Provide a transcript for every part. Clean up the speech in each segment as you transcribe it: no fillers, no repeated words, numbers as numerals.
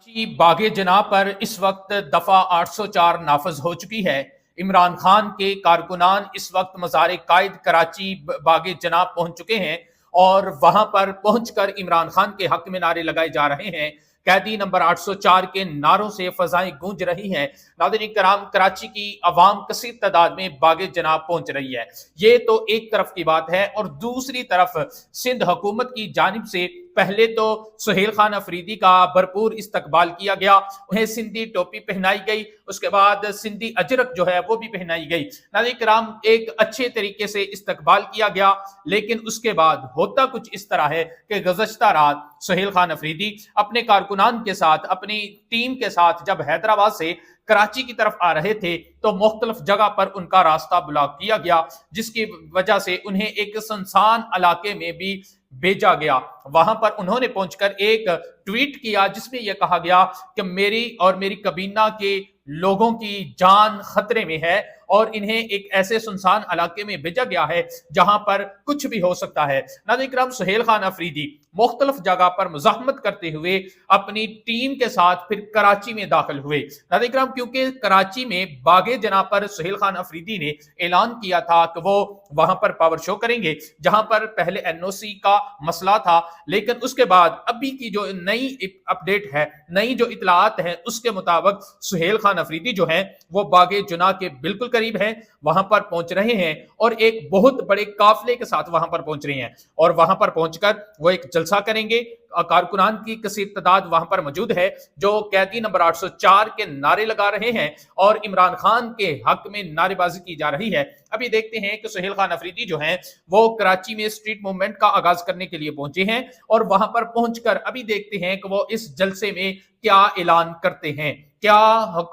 कराची बागे जनाब पर इस वक्त दफा 804 नाफज हो चुकी है। इमरान खान के कारकुनान इस वक्त मज़ार कायद कराची बागे जनाब पहुंच चुके हैं और वहां पर पहुंचकर इमरान खान के हक में नारे लगाए जा रहे हैं। कैदी नंबर 804 के नारों से फजाएं गूंज रही हैं। नाज़रीन कराम, कराची की आवाम कसीर तादाद में बागे जनाब पहुंच रही है। ये तो एक तरफ की बात है और दूसरी तरफ सिंध हुकूमत की जानिब से पहले तो सुहेल खान अफरीदी का भरपूर इस्तकबाल किया गया, उन्हें सिंधी टोपी पहनाई गई, उसके बाद सिंधी अजरक जो है वो भी पहनाई गई। नाज़रीन कराम, एक अच्छे तरीके से इस्तकबाल किया गया, लेकिन उसके बाद होता कुछ इस तरह है कि गुज़श्ता रात सुहेल खान अफरीदी अपने कारकुनान के साथ, अपनी टीम के साथ जब हैदराबाद से कराची की तरफ आ रहे थे तो मुख्तलिफ जगह पर उनका रास्ता ब्लॉक किया गया, जिसकी वजह से उन्हें एक सुनसान इलाके में भी भेजा गया। वहां पर उन्होंने पहुंचकर एक ट्वीट किया जिसमें यह कहा गया कि मेरी और मेरी कबीना के लोगों की जान खतरे में है और इन्हें एक ऐसे सुनसान इलाके में भेजा गया है जहां पर कुछ भी हो सकता है। नाज़रीन करम, सुहेल खान अफरीदी मुख्तलिफ जगह पर मुज़ाहमत करते हुए अपनी टीम के साथ फिर कराची में दाखिल हुए। नाज़रीन करम, क्योंकि कराची में बागे जनाब पर सुहेल खान अफरीदी ने ऐलान किया था कि वो वहां पर पावर शो करेंगे, जहां पर पहले एनओसी का मसला था, लेकिन उसके बाद अभी की जो नई अपडेट है, नई जो इतलात है, उसके मुताबिक सुहेल खान अफरीदी जो है वो बागे जुना के बिल्कुल करीब है, वहां पर पहुंच रहे हैं और एक बहुत बड़े काफिले के साथ वहां पर पहुंच रहे हैं और वहां पर पहुंचकर वो एक जलसा करेंगे। कारकुनान की कसीर तादाद वहां पर मौजूद है जो कैदी नंबर 804 के नारे लगा रहे हैं और इमरान खान के हक में नारेबाजी की जा रही है। अभी देखते हैं कि सुहेल खान अफरीदी जो हैं वो कराची में स्ट्रीट मूवमेंट का आगाज करने के लिए पहुंचे हैं और वहां पर पहुंचकर अभी देखते हैं कि वो इस जलसे में क्या ऐलान करते हैं, क्या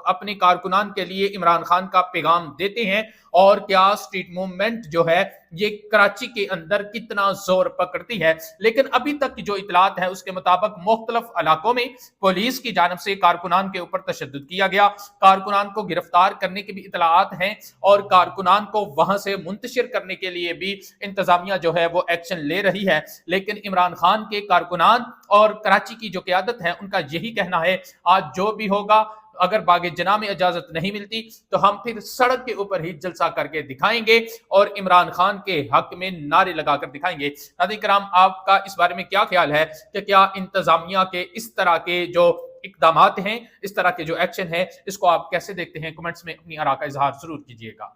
अपने कारकुनान के लिए इमरान खान का पैगाम देते हैं और क्या स्ट्रीट मूवमेंट जो है ये कराची के अंदर कितना जोर पकड़ती है। लेकिन अभी तक की जो इतलात है उसके मुताबिक मुख्तलिफ इलाकों में पुलिस की जानब से कारकुनान के ऊपर तशद्दुद किया गया, कारकुनान को गिरफ्तार करने की भी इतलात हैं और कारकुनान को वहां से मुंतशिर करने के लिए भी इंतजामिया जो है वो एक्शन ले रही है। लेकिन इमरान खान के कारकुनान और कराची की जो क़यादत है उनका यही कहना है, आज जो भी होगा, अगर बागे जना में इजाजत नहीं मिलती तो हम फिर सड़क के ऊपर ही जलसा करके दिखाएंगे और इमरान खान के हक में नारे लगाकर दिखाएंगे। नाज़रीन कराम, आपका इस बारे में क्या ख्याल है कि क्या इंतजामिया के इस तरह के जो इकदामात हैं, इस तरह के जो एक्शन है, इसको आप कैसे देखते हैं? कमेंट्स में अपनी आरा का इजहार जरूर कीजिएगा।